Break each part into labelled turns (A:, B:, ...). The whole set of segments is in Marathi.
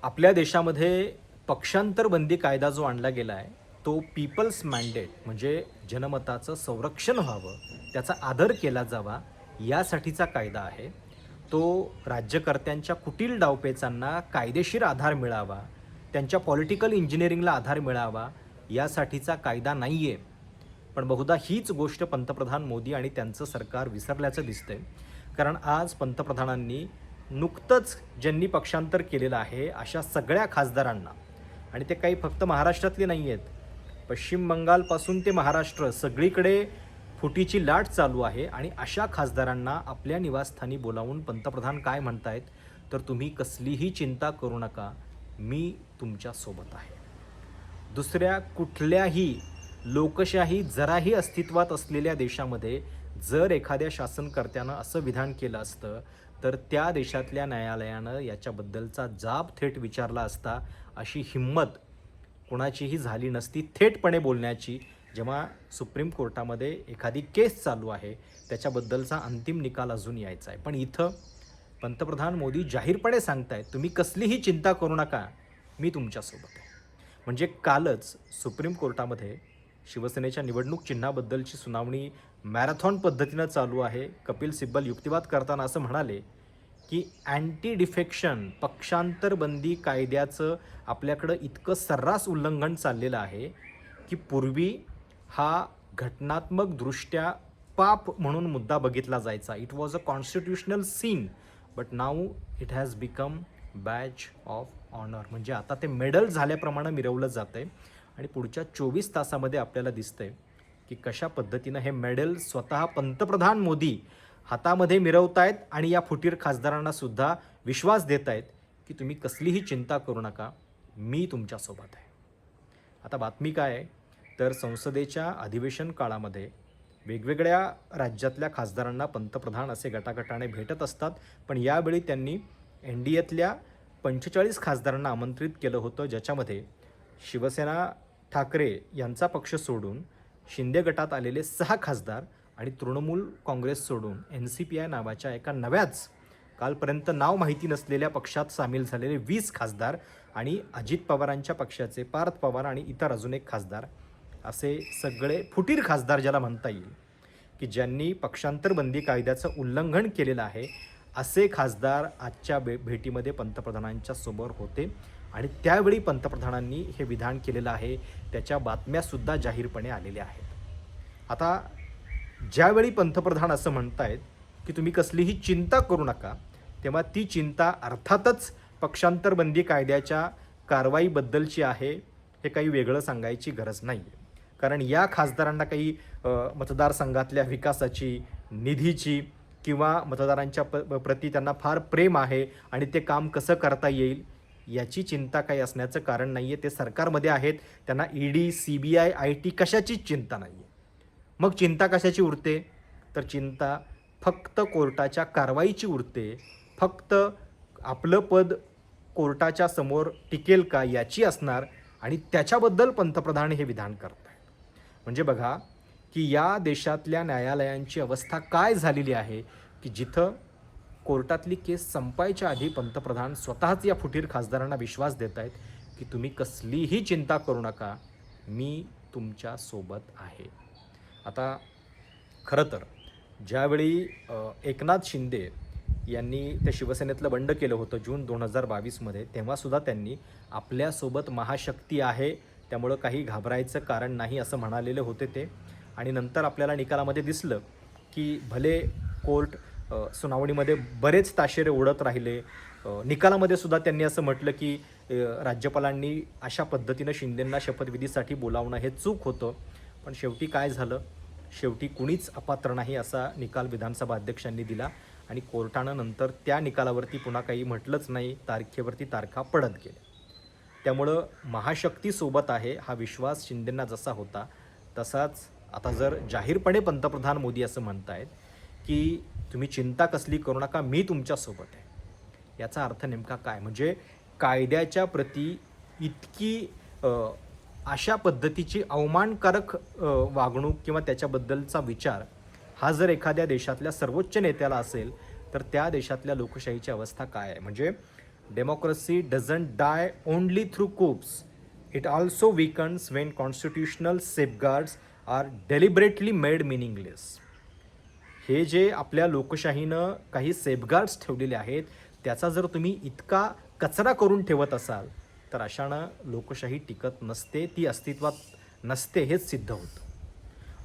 A: आपल्या देशामध्ये पक्षांतर बंदी कायदा जो आणला गेला आहे तो पीपल्स मॅन्डेट म्हणजे जनमताचं संरक्षण व्हावं, त्याचा आदर केला जावा यासाठीचा कायदा आहे. तो राज्यकर्त्यांच्या कुटील डावपेचांना कायदेशीर आधार मिळावा, त्यांच्या पॉलिटिकल इंजिनिअरिंगला आधार मिळावा यासाठीचा कायदा नाही आहे. पण बहुधा हीच गोष्ट पंतप्रधान मोदी आणि त्यांचं सरकार विसरल्याचं दिसतंय. कारण आज पंतप्रधानांनी नुकतंच ज्यांनी पक्षांतर केलेलं आहे अशा सगळ्या खासदारांना, आणि ते काही फक्त महाराष्ट्रातले नाही आहेत, पश्चिम बंगालपासून ते महाराष्ट्र सगळीकडे फुटीची लाट चालू आहे. आणि अशा खासदारांना आपल्या निवासस्थानी बोलावून पंतप्रधान काय म्हणतायत, तर तुम्ही कसलीही चिंता करू नका, मी तुमच्यासोबत आहे. दुसऱ्या कुठल्याही लोकशाही जराही अस्तित्वात असलेल्या देशामध्ये जर एखाद्या शासनकर्त्यानं असं विधान केलं असतं तर त्या देशातल्या न्यायालयानं याच्याबद्दलचा जाब थेट विचारला असता. अशी हिंमत कोणाचीही झाली नसती थेटपणे बोलण्याची. जेव्हा सुप्रीम कोर्टामध्ये एखादी केस चालू आहे, त्याच्याबद्दलचा अंतिम निकाल अजून यायचा आहे, पण इथं पंतप्रधान मोदी जाहीरपणे सांगतायत तुम्ही कसलीही चिंता करू नका, मी तुमच्यासोबत आहे. म्हणजे कालच सुप्रीम कोर्टामध्ये शिवसेनेच्या निवडणूक चिन्हाबद्दलची सुनावणी मॅरेथॉन पद्धतीनं चालू आहे. कपिल सिब्बल युक्तिवाद करताना असं म्हणाले की अँटी डिफेक्शन पक्षांतर बंदी कायद्याचं आपल्याकडं इतकं सर्रास उल्लंघन चाललेलं आहे की पूर्वी हा घटनात्मकदृष्ट्या पाप म्हणून मुद्दा बघितला जायचा. It was a constitutional scene, but now it has become badge of honour. म्हणजे आता ते मेडल झाल्याप्रमाणे मिरवलं जातं आहे. आणि पुढच्या 24 तासामध्ये आपल्याला दिसतंय की कशा पद्धतीनं हे मेडल स्वतः पंतप्रधान मोदी हातामध्ये मिरवतायत आणि या फुटीर खासदारांना सुद्धा विश्वास देत आहेत की तुम्ही कसलीही चिंता करू नका, मी तुमच्यासोबत आहे. आता बातमी काय आहे, तर संसदेच्या अधिवेशन काळामध्ये वेगवेगळ्या राज्यातल्या खासदारांना पंतप्रधान असे गटागटाने भेटत असतात. पण यावेळी त्यांनी NDAतल्या 45 खासदारांना आमंत्रित केलं होतं, ज्याच्यामध्ये शिवसेना ठाकरे यांचा पक्ष सोडून शिंदे गटात आलेले 6 खासदार आणि तृणमूल काँग्रेस सोडून NCPI नावाच्या एका नव्याच कालपर्यंत नाव माहिती नसलेल्या पक्षात सामील झालेले 20 खासदार आणि अजित पवारांच्या पक्षाचे पार्थ पवार आणि इतर अजून एक खासदार, असे सगळे फुटीर खासदार ज्याला म्हणता येईल की ज्यांनी पक्षांतर बंदी कायद्याचं उल्लंघन केलेलं आहे, असे खासदार आजच्या भेटीमध्ये पंतप्रधानांच्या समोर होते. आणि त्यावेळी पंतप्रधानांनी हे विधान केलेलं आहे, त्याच्या बातम्यासुद्धा जाहीरपणे आलेल्या आहेत. आता ज्यावेळी पंतप्रधान असं म्हणतायत की तुम्ही कसलीही चिंता करू नका, तेव्हा ती चिंता अर्थातच पक्षांतर बंदी कायद्याच्या कारवाईबद्दलची आहे. हे काही वेगळं सांगायची गरज नाही आहे. कारण या खासदारांना काही मतदारसंघातल्या विकासाची, निधीची किंवा मतदारांच्या प्रती त्यांना फार प्रेम आहे आणि ते काम कसं करता येईल याची चिंता काही असण्याचं कारण नाही आहे. ते सरकारमध्ये आहेत, त्यांना ED, CBI, IT कशाचीच चिंता नाही आहे. मग चिंता कशाची उरते, तर चिंता फक्त कोर्टाच्या कारवाईची उरते. फक्त आपलं पद कोर्टाच्या समोर टिकेल का याची असणार, आणि त्याच्याबद्दल पंतप्रधान हे विधान करत आहेत. म्हणजे बघा की या देशातल्या न्यायालयांची अवस्था काय झालेली आहे की जिथं कोर्टातली केस संपायच्या आधी पंतप्रधान स्वतःच या फुटीर खासदारांना विश्वास देत आहेत की तुम्ही कसलीही चिंता करू नका, मी तुमच्यासोबत आहे. आता खरं तर ज्यावेळी एकनाथ शिंदे यांनी त्या शिवसेनेतलं बंड केलं होतं जून 2022मध्ये, तेव्हासुद्धा त्यांनी आपल्यासोबत महाशक्ती आहे, त्यामुळं काही घाबरायचं कारण नाही असं म्हणालेले होते ते. आणि नंतर आपल्याला निकालामध्ये दिसलं की भले कोर्ट सुनावणीमध्ये बरेच ताशेरे उडत राहिले, निकालामध्ये सुद्धा त्यांनी असं म्हटलं की राज्यपालांनी अशा पद्धतीनं शिंदेंना शपथविधीसाठी बोलावणं हे चूक होतं. पण शेवटी काय झालं, शेवटी कुणीच अपात्र नाही असा निकाल विधानसभा अध्यक्षांनी दिला आणि कोर्टानं नंतर त्या निकालावरती पुन्हा काही म्हटलंच नाही, तारखेवरती तारखा पडत गेल्या. त्यामुळं महाशक्ती सोबत आहे हा विश्वास शिंदेंना जसा होता तसाच आता जर जाहीरपणे पंतप्रधान मोदी असं म्हणतायत की तुम्ही चिंता कसली करू नका, मी तुमच्यासोबत आहे, याचा अर्थ नेमका काय? म्हणजे कायद्याच्या प्रती इतकी अशा पद्धतीची अवमानकारक वागणूक किंवा त्याच्याबद्दलचा विचार हा जर एखाद्या देशातल्या सर्वोच्च नेत्याला असेल तर त्या देशातल्या लोकशाहीची अवस्था काय आहे? म्हणजे democracy doesn't die only through coups, it also weakens when constitutional safeguards are deliberately made meaningless. हे जे आपल्या लोकशाहीनं काही सेफगार्ड्स ठेवलेले आहेत त्याचा जर तुम्ही इतका कचरा करून ठेवत असाल तर अशानं लोकशाही टिकत नसते, ती अस्तित्वात नसते हेच सिद्ध होतं.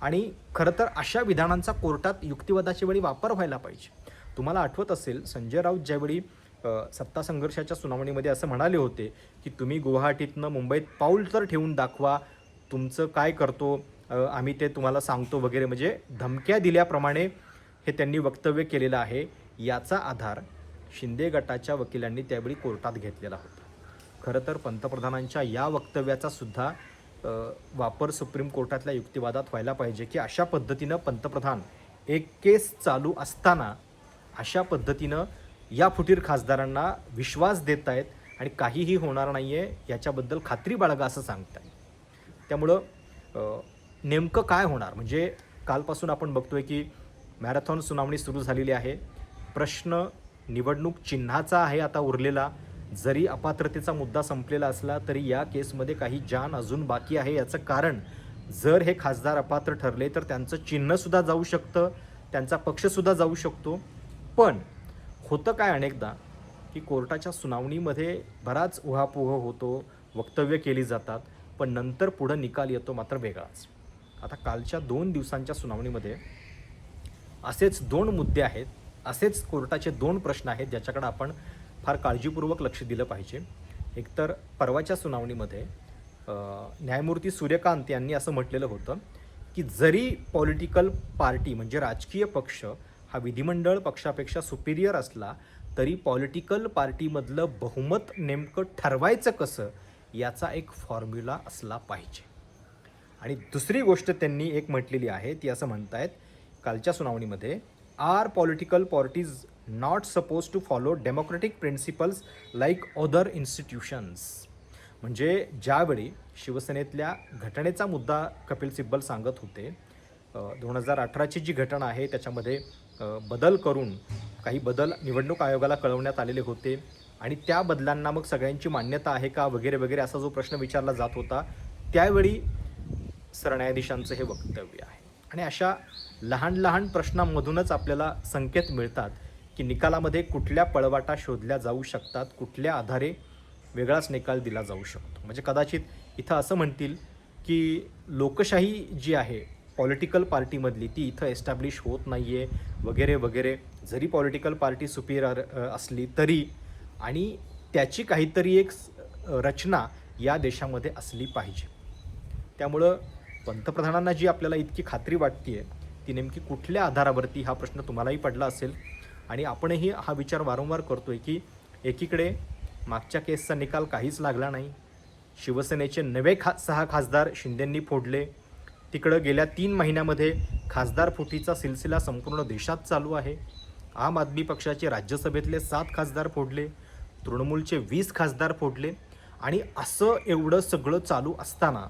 A: आणि खरं तर अशा विधानांचा कोर्टात युक्तिवादाच्या वेळी वापर व्हायला पाहिजे. तुम्हाला आठवत असेल संजय राऊत ज्यावेळी सत्ता संघर्षाच्या सुनावणीमध्ये असं म्हणाले होते की तुम्ही गुवाहाटीतनं मुंबईत पाऊल तर ठेवून दाखवा, तुमचं काय करतो आम्ही ते तुम्हाला सांगतो वगैरे, म्हणजे धमक्या दिल्याप्रमाणे हे त्यांनी वक्तव्य केलेलं आहे. याचा आधार शिंदे गटाच्या वकिलांनी त्यावेळी कोर्टात घेतलेला होता. खरं तर पंतप्रधानांच्या या वक्तव्याचा सुद्धा वापर सुप्रीम कोर्टातल्या युक्तिवादात व्हायला पाहिजे की अशा पद्धतीनं पंतप्रधान एक केस चालू असताना अशा पद्धतीनं या फुटीर खासदारांना विश्वास देत आहेत आणि काहीही होणार नाही आहे याच्याबद्दल खात्री बाळगा असं सांगत आहेत. त्यामुळं नेमकं काय होणार, म्हणजे कालपासून आपण बघतोय की मॅरेथॉन सुनावणी सुरू झालेली आहे. प्रश्न निवडणूक चिन्हाचा आहे आता उरलेला. जरी अपात्रतेचा मुद्दा संपलेला असला तरी या केसमध्ये काही जान अजून बाकी आहे. याचं कारण जर हे खासदार अपात्र ठरले तर त्यांचं चिन्हसुद्धा जाऊ शकतं, त्यांचा पक्षसुद्धा जाऊ शकतो. पण होतं काय अनेकदा की कोर्टाच्या सुनावणीमध्ये बराच उहापोह होतो, वक्तव्य केली जातात, पण नंतर पुढं निकाल येतो मात्र वेगळाच. आता कालच्या 2 दिवसांच्या सुनावणीमध्ये असेच 2 मुद्दे आहेत, असेच कोर्टाचे 2 प्रश्न आहेत ज्याच्याकडे आपण फार काळजीपूर्वक लक्ष दिलं पाहिजे. एकतर परवाच्या सुनावणीमध्ये न्यायमूर्ती सूर्यकांत यांनी असं म्हटलेलं होतं की जरी पॉलिटिकल पार्टी म्हणजे राजकीय पक्ष हा विधिमंडळ पक्षापेक्षा सुपिरियर असला तरी पॉलिटिकल पार्टीमधलं बहुमत नेमकं ठरवायचं कसं याचा एक फॉर्म्युला असला पाहिजे. आणि दुसरी गोष्ट त्यांनी एक म्हटलेली आहे ती असं म्हणतायत कालच्या सुनावणीमध्ये, are political parties not suppose to follow democratic principles like other institutions. म्हणजे ज्यावेळी शिवसेनेतल्या घटनेचा मुद्दा कपिल सिब्बल सांगत होते, 2018ची जी घटना आहे त्याच्यामध्ये बदल करून काही बदल निवडणूक आयोगाला कळवण्यात आलेले होते आणि त्या बदलांना मग सगळ्यांची मान्यता आहे का वगैरे वगैरे असा जो प्रश्न विचारला जात होता त्यावेळी सरन्यायाधीशांचं हे वक्तव्य आहे. आणि अशा लहान लहान प्रश्नांमधूनच आपल्याला संकेत मिळतात की निकालामध्ये कुठल्या पळवाटा शोधल्या जाऊ शकतात, कुठल्या आधारे वेगळाच निकाल दिला जाऊ शकतो. म्हणजे कदाचित इथं असं म्हणतील की लोकशाही जी आहे पॉलिटिकल पार्टीमधली ती इथं एस्टॅब्लिश होत नाही आहे वगैरे वगैरे, जरी पॉलिटिकल पार्टी सुपिरियर असली तरी, आणि त्याची काहीतरी एक रचना या देशामध्ये असली पाहिजे. त्यामुळं पंतप्रधानांना जी आपल्याला इतकी खात्री वाटते ती नेमकी कुठल्या आधारावरती हा प्रश्न तुम्हालाही पडला असेल. आणि आपणही हा विचार वारंवार करतोय की एकीकडे मागच्या केसचा निकाल काहीच लागला नाही, शिवसेनेचे नवे 6 खासदार शिंदेंनी फोडले, तिकडं गेल्या 3 महिन्यामध्ये खासदार फुटीचा सिलसिला संपूर्ण देशात चालू आहे, आम आदमी पक्षाचे राज्यसभेतले 7 खासदार फोडले, तृणमूलचे 20 खासदार फोडले. आणि असं एवढं सगळं चालू असताना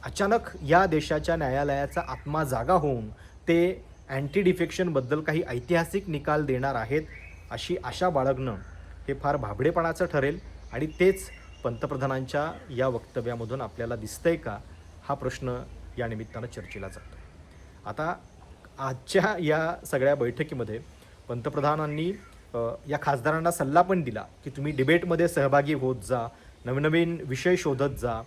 A: अचानक या देशाच्या न्यायालयाचा आत्मा जागा होऊन ते अँटी डिफेक्शनबद्दल काही ऐतिहासिक निकाल देणार आहेत अशी आशा बाळगणं हे फार भाबडेपणाचं ठरेल. आणि तेच पंतप्रधानांच्या या वक्तव्यामधून आपल्याला दिसतंय का हा प्रश्न या निमित्तानं चर्चेला जातो. आता आजच्या या सगळ्या बैठकीमध्ये पंतप्रधानांनी या खासदारांना सल्ला पण दिला की तुम्ही डिबेटमध्ये सहभागी होत जा, नवनवीन विषय शोधत जा.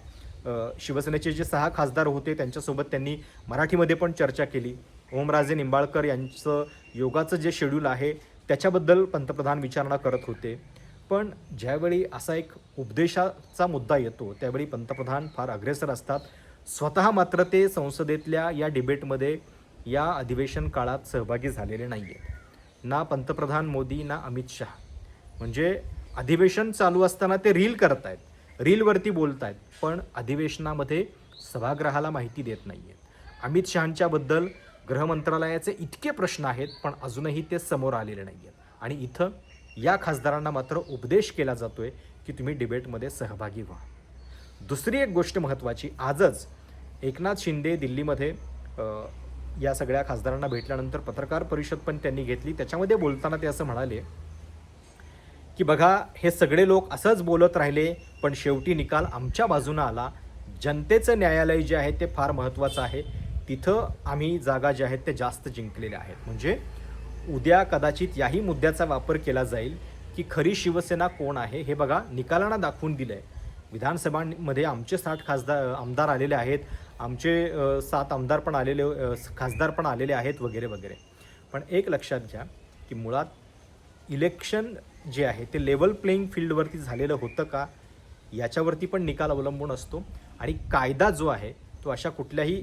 A: शिवसेनेचे जे 6 खासदार होते त्यांच्यासोबत त्यांनी मराठीमध्ये पण चर्चा केली. ओमराजे निंबाळकर यांचं योगाचं जे शेड्यूल आहे त्याच्याबद्दल पंतप्रधान विचारणा करत होते. पण ज्यावेळी असा एक उपदेशाचा मुद्दा येतो त्यावेळी पंतप्रधान फार अग्रेसर असतात. स्वतः मात्र ते संसदेतल्या या डिबेटमध्ये या अधिवेशन काळात सहभागी झालेले नाही आहेत. ना पंतप्रधान मोदी ना अमित शहा. म्हणजे अधिवेशन चालू असताना ते रील करत आहेत, रीलवरती बोलत आहेत, पण अधिवेशनामध्ये सभागृहाला माहिती देत नाही आहेत. अमित शहांच्याबद्दल गृहमंत्रालयाचे इतके प्रश्न आहेत पण अजूनही ते समोर आलेले नाही आहेत. आणि इथं या खासदारांना मात्र उपदेश केला जातोय की तुम्ही डिबेटमध्ये सहभागी व्हा. दुसरी एक गोष्ट महत्त्वाची, आजच एकनाथ शिंदे दिल्लीमध्ये या सगळ्या खासदारांना भेटल्यानंतर पत्रकार परिषद पण त्यांनी घेतली. त्याच्यामध्ये बोलताना ते असं म्हणाले की बघा हे सगळे लोक असंच बोलत राहिले पण शेवटी निकाल आमच्या बाजूनं आला. जनतेचं न्यायालय जे आहे ते फार महत्त्वाचं आहे. तिथं आम्ही जागा ज्या आहेत ते जास्त जिंकलेल्या आहेत. म्हणजे उद्या कदाचित याही मुद्द्याचा वापर केला जाईल की खरी शिवसेना कोण आहे हे बघा निकालांना दाखवून दिलं आहे. विधानसभांमध्ये आमचे 60 आमदार आलेले आहेत, आमचे 7 आमदार पण आलेले खासदार पण आलेले आहेत वगैरे वगैरे. पण एक लक्षात घ्या की मुळात इलेक्शन जे आहे ते लेवल प्लेईंग फील्डवरती झालेलं होतं का याच्यावरती पण निकाल अवलंबून असतो. आणि कायदा जो आहे तो अशा कुठल्याही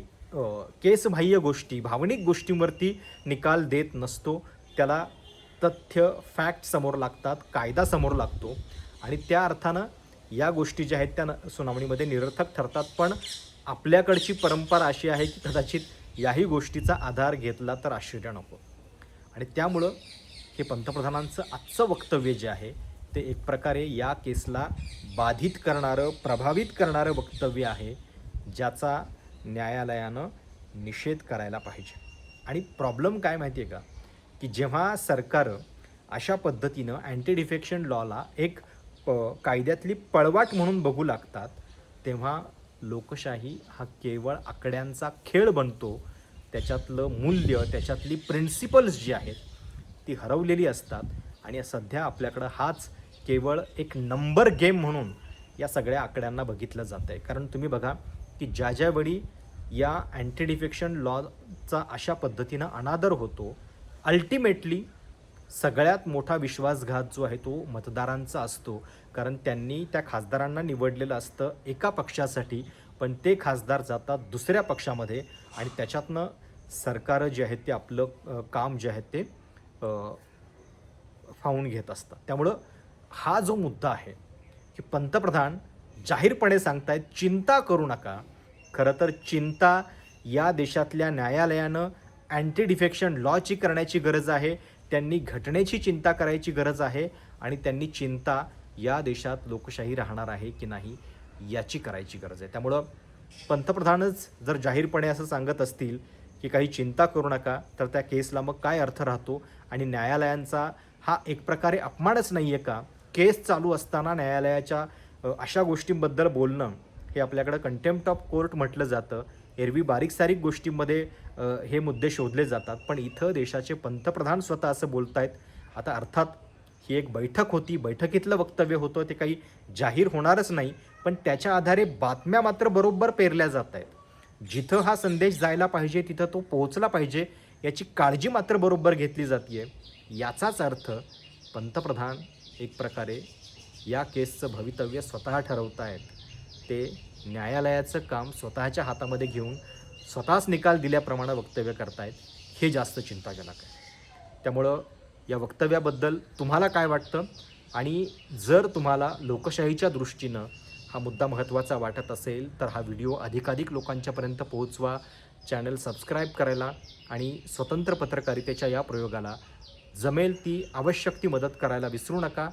A: केसबाह्य गोष्टी भावनिक गोष्टींवरती निकाल देत नसतो. त्याला तथ्य फॅक्ट समोर लागतात, कायदा समोर लागतो आणि त्या अर्थानं या गोष्टी ज्या आहेत त्या सुनावणीमध्ये निरर्थक ठरतात. पण आपल्याकडची परंपरा अशी आहे की कदाचित याही गोष्टीचा आधार घेतला तर आश्चर्य नको. आणि त्यामुळं हे पंतप्रधानांचं आजचं वक्तव्य जे आहे ते एक प्रकारे या केसला बाधित करणारं प्रभावित करणारं वक्तव्य आहे, ज्याचा न्यायालयानं निषेध करायला पाहिजे. आणि प्रॉब्लेम काय माहिती आहे का की जेव्हा सरकारं अशा पद्धतीनं अँटी डिफेक्शन लॉला एक कायद्यातली पळवाट म्हणून बघू लागतात तेव्हा लोकशाही हा केवळ आकड्यांचा खेळ बनतो. त्याच्यातलं मूल्य त्याच्यातली प्रिन्सिपल्स जी आहेत ती हरवलेली असतात. आणि सध्या आपल्याकडं हाच केवळ एक नंबर गेम म्हणून या सगळ्या आकड्यांना बघितलं जातं आहे. कारण तुम्ही बघा की ज्यावेळी या अँटी डिफेक्शन लॉचा अशा पद्धतीनं अनादर होतो अल्टिमेटली सगळ्यात मोठा विश्वासघात जो आहे तो मतदारांचा असतो. कारण त्यांनी त्या खासदारांना निवडलेलं असतं एका पक्षासाठी, पण ते खासदार जातात दुसऱ्या पक्षामध्ये आणि त्याच्यातनं सरकार जे आहे ते आपलं काम जे आहे ते फावून घेत असतात. त्यामुळं हा जो मुद्दा आहे की पंतप्रधान जाहीरपणे सांगतायत चिंता करू नका. खरं तर चिंता या देशातल्या न्यायालयानं अँटी डिफेक्शन लॉची करण्याची गरज आहे. त्यांनी घटनेची चिंता करायची गरज आहे आणि त्यांनी चिंता या देशात लोकशाही राहणार आहे की नाही याची करायची गरज आहे. त्यामुळं पंतप्रधानच जर जाहीरपणे असं सांगत असतील की काही चिंता करू नका तर त्या केसला मग काय अर्थ राहतो. आणि न्यायालयांचा हा एक प्रकारे अपमानच नाही आहे का? केस चालू असताना न्यायालयाच्या अशा गोष्टींबद्दल बोलणं हे आपल्याकडं कंटेम्प्ट ऑफ कोर्ट म्हटलं जातं. एरवी बारीक सारीक गोष्टींमध्ये हे मुद्दे शोधले जातात, पण इथं देशाचे पंतप्रधान स्वतः असं बोलत आहेत. आता अर्थात ही एक बैठक होती, बैठकीतलं वक्तव्य होतं, ते काही जाहीर होणारच नाही, पण त्याच्या आधारे बातम्या मात्र बरोबर पेरल्या जात आहेत. जिथं हा संदेश जायला पाहिजे तिथं तो पोहोचला पाहिजे याची काळजी मात्र बरोबर घेतली जाते. याचाच अर्थ पंतप्रधान एक प्रकारे या केसचं भवितव्य स्वतः ठरवत आहेत. ते न्यायालयाचं काम स्वतःच्या हातामध्ये घेऊन स्वतःच निकाल दिल्याप्रमाणे वक्तव्य करतायत. हे जास्त चिंताजनक आहे. त्यामुळं या वक्तव्याबद्दल तुम्हाला काय वाटतं? आणि जर तुम्हाला लोकशाहीच्या दृष्टीनं हा मुद्दा महत्त्वाचा वाटत असेल तर हा व्हिडिओ अधिकाधिक लोकांच्यापर्यंत पोहोचवा, चॅनल सबस्क्राईब करायला आणि स्वतंत्र पत्रकारितेच्या या प्रयोगाला जमेल ती आवश्यक ती मदत करायला विसरू नका.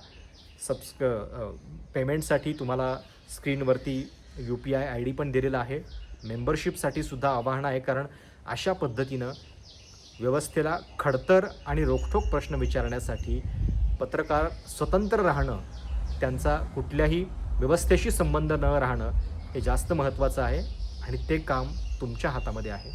A: पेमेंटसाठी तुम्हाला स्क्रीनवरती UPI ID पण दिलेला आहे. मेंबरशिपसाठी सुद्धा आवाहन आहे. कारण अशा पद्धतीनं व्यवस्थेला खडतर आणि रोखठोक प्रश्न विचारण्यासाठी पत्रकार स्वतंत्र राहणं, त्यांचा कुठल्याही व्यवस्थेशी संबंध न राहणं हे जास्त महत्त्वाचं आहे आणि ते काम तुमच्या हातामध्ये आहे.